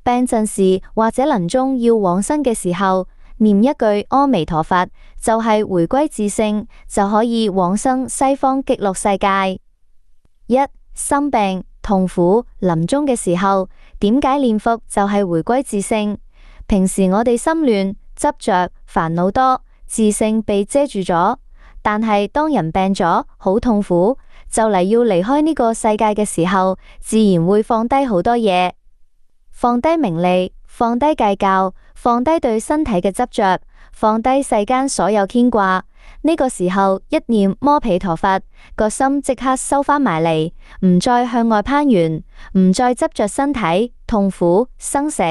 病陣時或者臨終要往生嘅時候，念一句阿彌陀佛，就係回歸自性，就可以往生西方極樂世界。一、心病痛苦臨終嘅時候，點解念佛就係回歸自性？平時我哋心亂執着煩惱多，自性被遮住咗。但係當人病咗好痛苦，就嚟要離開呢個世界嘅時候，自然會放低好多嘢，放低名利，放低計較，放低對身體嘅執着，放低世間所有牽掛。呢個時候一念摩毗陀佛，個心即刻收返埋嚟，唔再向外攀緣，唔再執着身體痛苦生死。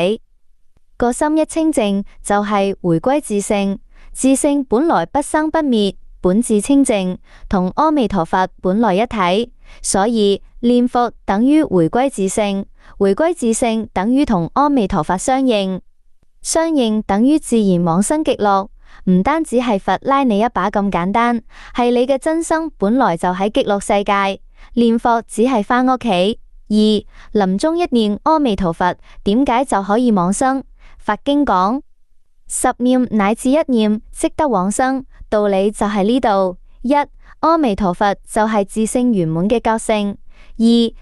個心一清淨，就係回歸自性。自性本來不生不滅，本自清淨，同阿彌陀佛本來一體。所以念佛等於回歸自性，回歸自性等於同阿彌陀佛相應，相應等於自然往生極樂。唔單止係佛拉你一把咁簡單，係你嘅真生本來就喺極樂世界，念佛只係返屋企。二、臨終一念阿彌陀佛，點解就可以往生？佛經講10念乃至1念即得往生，道理就係呢度。一、阿彌陀佛就係自性圓滿嘅覺性；二、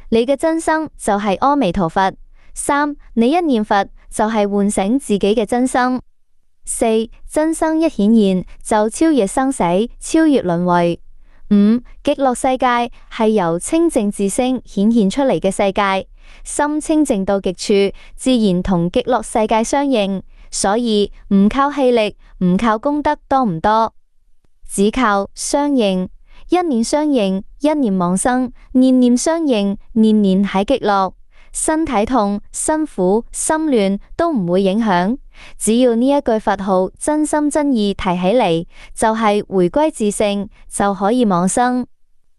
你嘅真生就係阿彌陀佛；三、你一念佛就係喚醒自己嘅真生；四、真生一顯現就超越生死，超越輪迴；五、極樂世界係由清淨自性顯現出嚟嘅世界，心清淨到極處，自然同極樂世界相應。所以唔靠氣力，唔靠功德多唔多，只靠相應。一念相應，一念往生；念念相應，念念喺極樂。身體痛、辛苦、心亂都唔會影響，只要呢一句佛號真心真意提起嚟，就係回歸自性，就可以往生。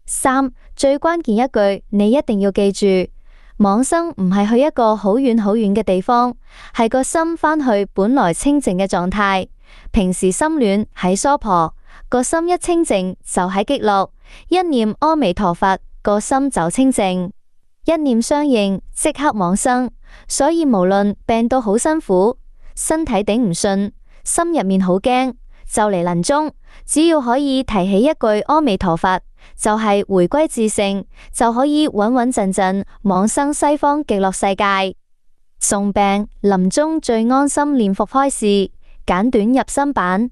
三、最關鍵一句，你一定要記住，往生唔係去一個好遠好遠嘅地方，係個心返去本來清淨嘅狀態。平時心亂喺娑婆，個心一清淨就喺極樂。一念阿彌陀佛，個心就清淨。一念相應，即刻往生。所以無論病到好辛苦，身體頂唔順，心入面好驚，就嚟臨終，只要可以提起一句阿彌陀佛，就係回歸自性，就可以穩穩陣陣往生西方極樂世界。重病臨終最安心念佛開示，簡短入心版。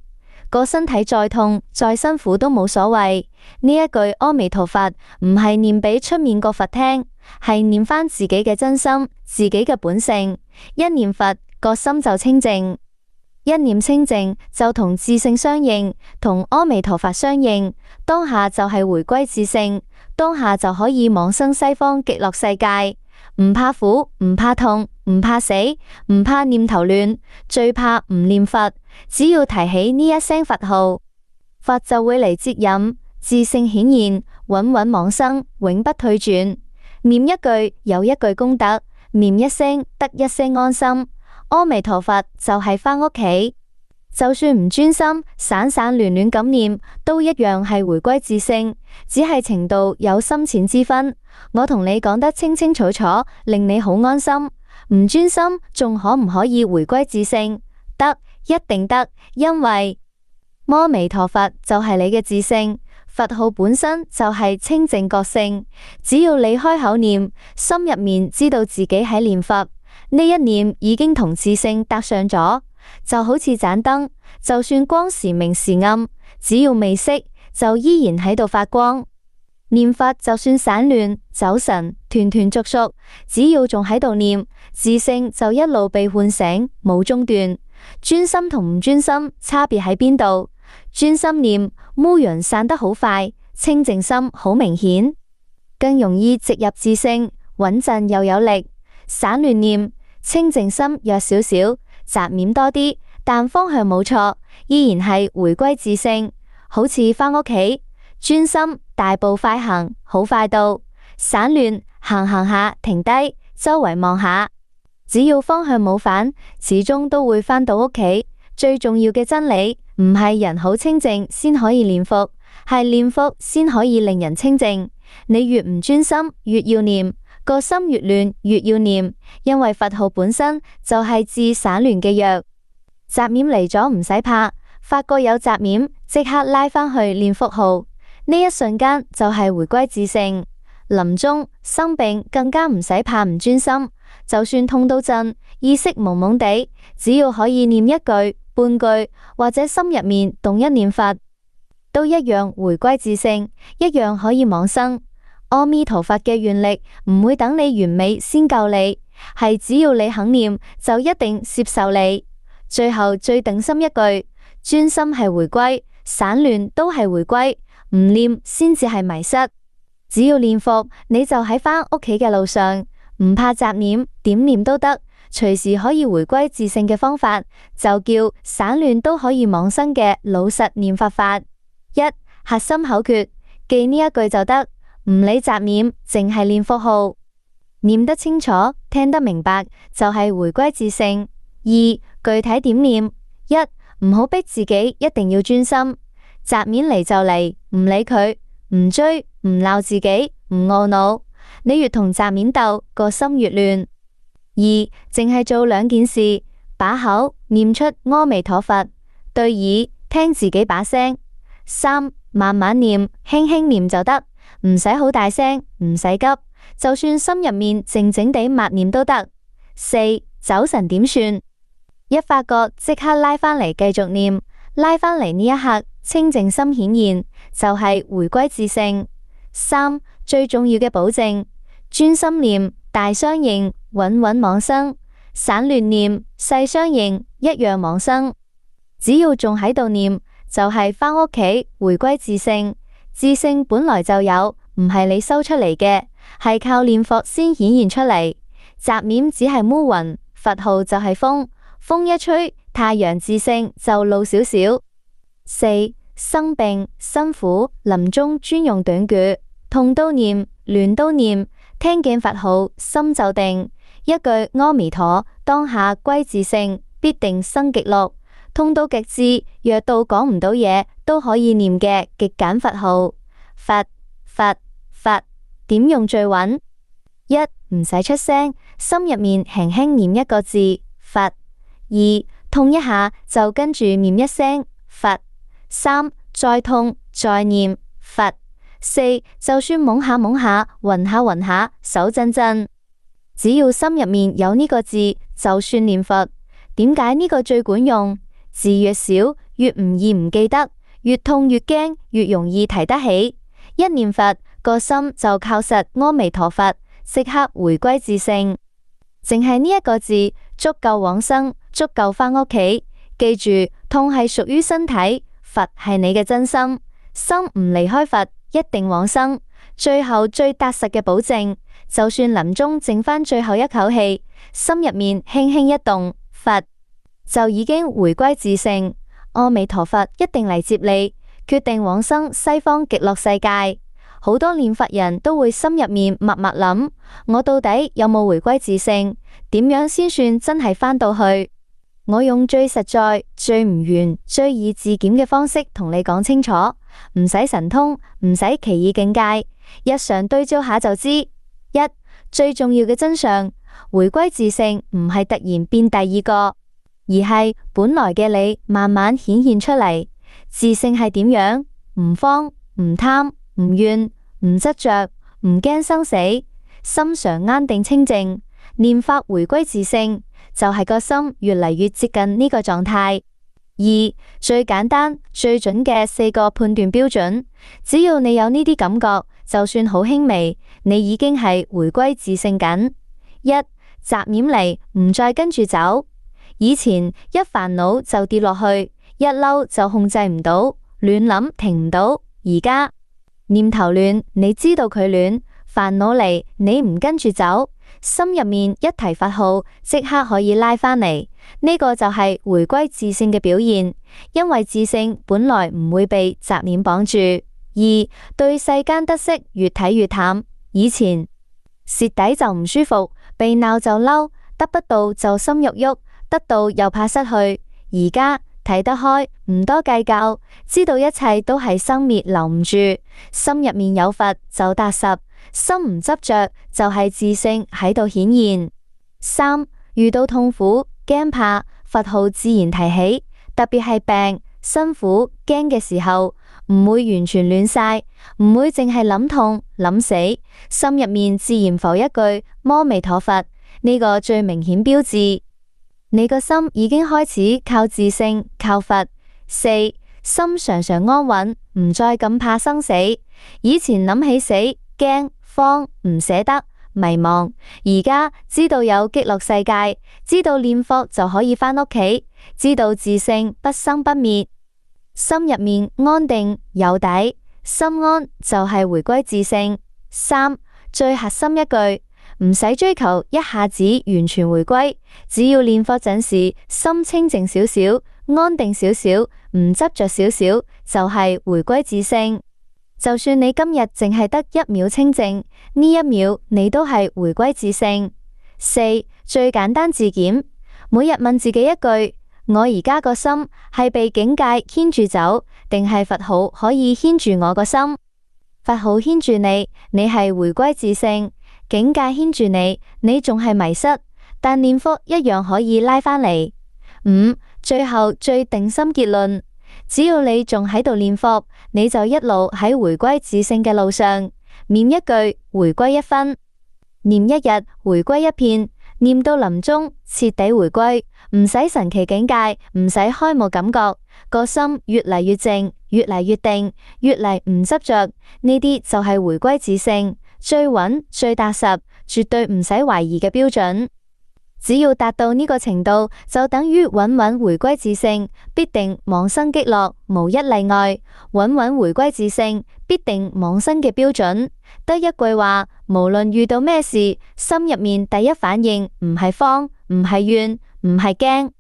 個身體再痛再辛苦都冇所謂，呢一句阿彌陀佛唔係念俾出面個佛聽，係念返自己嘅真心，自己嘅本性。一念佛，個心就清淨，一念清淨就同自性相應，同阿彌陀佛相應，當下就係回歸自性，當下就可以往生西方極樂世界。唔怕苦，唔怕痛，唔怕死，唔怕念頭亂，最怕唔念佛。只要提起呢一聲佛號，佛就會嚟接引，自性顯現，穩穩往生，永不退轉。念一句有一句功德，念一聲得一聲安心。阿彌陀佛就係返屋企，就算唔專心，散散亂亂咁念，都一樣係回歸自性，只係程度有深淺之分。我同你講得清清楚楚，令你好安心。唔專心，仲可唔可以回歸自性？得，一定得，因為阿彌陀佛就係你嘅自性，佛號本身就係清淨覺性。只要你開口念，心入面知道自己喺念佛，呢一念已經同自性搭上咗，就好似盞燈，就算光時明時暗，只要未熄，就依然喺度發光。念佛就算散亂走神斷斷續續，只要仲喺度念，自性就一路被喚醒，冇中斷。專心同唔專心差別喺邊度？專心念烏陽散得好快，清淨心好明顯，更容易直入自性，穩陣又有力。散亂念清淨心弱少少，雜念多啲，但方向冇錯，依然係回歸自性。好似返屋企，專心大步快行，好快到；散亂行行下停低，周圍望下。只要方向冇反，始終都會返到屋企。最重要嘅真理，唔係人好清淨先可以念佛，係念佛先可以令人清淨。你越唔專心，越要念，個心越亂越要念，因為佛號本身就係治散亂嘅藥。雜念嚟咗唔使怕，發覺有雜念即刻拉返去念佛號，呢一瞬間就係回歸自性。臨終生病更加唔使怕唔專心，就算痛到震，意識懵懵地，只要可以念一句半句，或者心入面動一念佛，都一樣回歸自性，一樣可以往生。阿彌陀佛嘅願力唔會等你完美先救你，係只要你肯念，就一定接受你。最後最頂心一句，專心係回歸，散亂都係回歸，唔念先至係迷失。只要念佛，你就喺返屋企嘅路上，唔怕雜念，點念都得，隨時可以回歸自性嘅方法，就叫散亂都可以往生嘅老實念佛法。一、核心口訣，記呢一句就得，唔理雜念，淨係念佛號，念得清楚，聽得明白，就係回歸自性。二、具體點念，一、唔好逼自己一定要專心，雜念嚟就嚟，唔理佢，唔追，唔鬧自己，唔懊惱，你越同雜念鬥，個心越亂。二、淨係做兩件事，把口念出阿彌陀佛，對耳聽自己把聲。三、慢慢念，輕輕念就得，唔使好大聲，唔使急，就算心入面靜靜地默念都得。四、走神點算？一發覺即刻拉返嚟繼續念，拉返嚟呢一刻清淨心顯現，就係回歸自性。三、最重要嘅保證，專心念大相應，穩穩往生；散亂念細相應，一樣往生。只要仲喺度念，就係返屋企回歸自性。自性本來就有，唔係你修出嚟嘅，係靠念佛先顯現出嚟。雜念只係烏雲，佛號就係風，風一吹，太陽自性就露少少。四、生病辛苦，臨終專用短句，痛都念，亂都念，聽見佛號心就定，一句阿彌陀，當下歸自性，必定生極樂。痛到極致，弱到講唔到嘢，都可以念嘅極簡佛號。佛佛佛，點用最穩？一、唔使出聲，心入面輕輕念一個字佛。二、痛一下就跟住念一聲佛。三、再痛再念佛。四、就算懵下懵下，暈下暈下，手震震，只要心入面有呢個字，就算念佛。點解呢個最管用？字越少，越唔易唔記得，越痛越驚，越容易提得起。一念佛，個心就靠實阿彌陀佛，即刻回歸自性。淨係呢一個字，足夠往生，足夠返屋企。記住，痛係屬於身體，佛係你嘅真心，心唔離開佛，一定往生。最後最踏實嘅保證，就算臨終剩返最後一口氣，心入面輕輕一動，佛就已經回歸自性。阿彌陀佛一定嚟接你，決定往生西方極樂世界。好多念佛人都會心入面默默諗：我到底有冇回歸自性？點樣先算真係返到去？我用最實在、最唔玄、最易自檢嘅方式同你講清楚，唔使神通，唔使奇異境界，日常對照下就知。一、最重要嘅真相，回歸自性唔係突然變第二個，而係本來嘅你慢慢顯現出嚟。自性係點樣？唔慌、唔貪、唔怨、唔執着、唔驚生死，心常安定清淨，念法回歸自性，就係個心越嚟越接近呢個狀態。二、最簡單、最準嘅4個判斷標準，只要你有呢啲感覺，就算好輕微，你已經係回歸自性緊。一、雜念嚟，唔再跟住走。以前一煩惱就跌落去，一嬲就控制唔到，亂諗停唔到。而家念頭亂，你知道佢亂；煩惱嚟，你唔跟住走，心入面一提佛號，即刻可以拉返嚟。呢個就係回歸自性嘅表現，因為自性本來唔會被雜念綁住。二、對世間得失越睇越淡。以前蝕底就唔舒服，被鬧就嬲，得不到就心郁郁，得到又怕失去。而家睇得開，唔多計較，知道一切都係生滅留唔住，心入面有佛就踏實，心唔執着就係自性喺度顯現。3. 遇到痛苦、驚怕，佛號自然提起，特別係病、辛苦、驚嘅時候，唔會完全亂晒，唔會淨係諗痛諗死，心入面自然浮一句阿彌陀佛，呢個最明顯標誌，你個心已經開始靠自性，靠佛。4. 心常常安穩，唔再咁怕生死。以前諗起死，驚、慌、唔捨得、迷茫，而家知道有極樂世界，知道念佛就可以返屋企，知道自性不生不滅，心入面安定有底，心安就係回歸自性。3. 最核心一句，唔使追求一下子完全回歸，只要念佛陣時心清靜少少，安定少少，唔執着少少，就係回歸自性。就算你今日淨係得1秒清靜，呢1秒你都係回歸自性。4. 最簡單自檢，每日問自己一句：我而家個心係被境界牽住走，定係佛號可以牽住我個心？佛號牽住你，你係回歸自性；境界牽住你，你仲係迷失。但念佛一樣可以拉返嚟。5. 最後最定心結論，只要你仲喺度念佛，你就一路喺回歸自性嘅路上。念一句回歸一分，念一日回歸一片，念到臨終徹底回歸，唔使神奇境界，唔使開悟感覺，個心越嚟越靜，越嚟越定，越嚟唔執着，呢啲就係回歸自性，最穩最踏實，絕對唔使懷疑嘅標準。只要達到呢個程度，就等於穩穩回歸自性，必定往生極樂，無一例外。穩穩回歸自性，必定往生嘅標準。得一句話，無論遇到咩事，心入面第一反應唔係慌，唔係怨，唔係驚，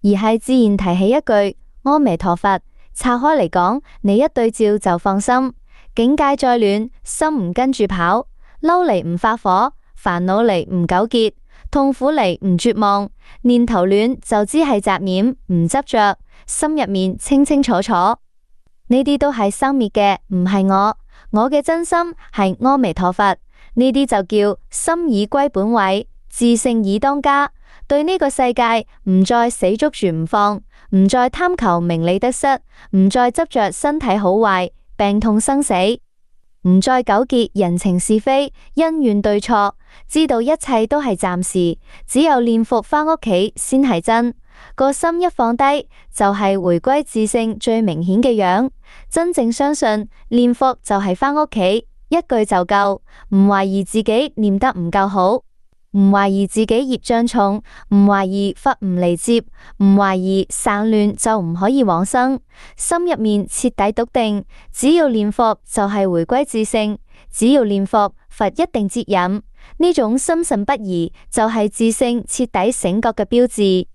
而係自然提起一句阿彌陀佛。拆開嚟講，你一對照就放心。境界再亂，心唔跟住跑，嬲嚟唔發火，煩惱嚟唔糾結，痛苦嚟唔絕望，念頭亂就知係雜念，唔執着，心入面清清楚楚。呢啲都係生滅嘅，唔係我嘅真心係阿彌陀佛。呢啲就叫心已歸本位，自性已當家。對呢個世界唔再死捉住唔放，唔再貪求名利得失，唔再執着身體好壞、病痛生死，唔再糾結人情是非、恩怨對錯，知道一切都係暫時，只有念佛返屋企先係真。個心一放低，就係回歸自性最明顯嘅樣。真正相信念佛就係返屋企，一句就夠，唔懷疑自己念得唔夠好，唔懷疑自己業障重，唔懷疑佛唔嚟接，唔懷疑散亂就唔可以往生。心入面徹底篤定，只要念佛就係回歸自性，只要念佛，佛一定接引。呢種心神不移，就係自性徹底醒覺嘅標誌。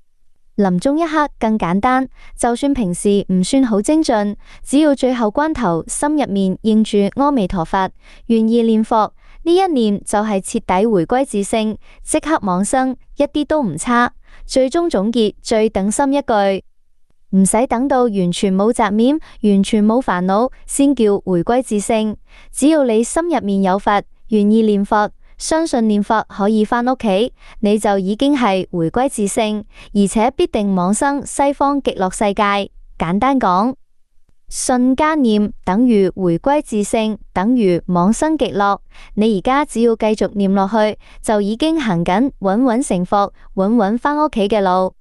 臨終一刻更簡單，就算平時唔算好精進，只要最後關頭心入面應住阿彌陀佛，願意念佛，呢一念就係徹底回歸自性，即刻往生，一啲都唔差。最終總結最等心一句，唔使等到完全冇雜念，完全冇煩惱，先叫回歸自性。只要你心入面有佛，願意念佛，相信念佛可以返屋企，你就已經係回歸自性，而且必定往生西方極樂世界。簡單講，信加念等於回歸自性，等於往生極樂。你而家只要繼續念落去，就已經行緊穩穩成佛、穩穩返屋企嘅路。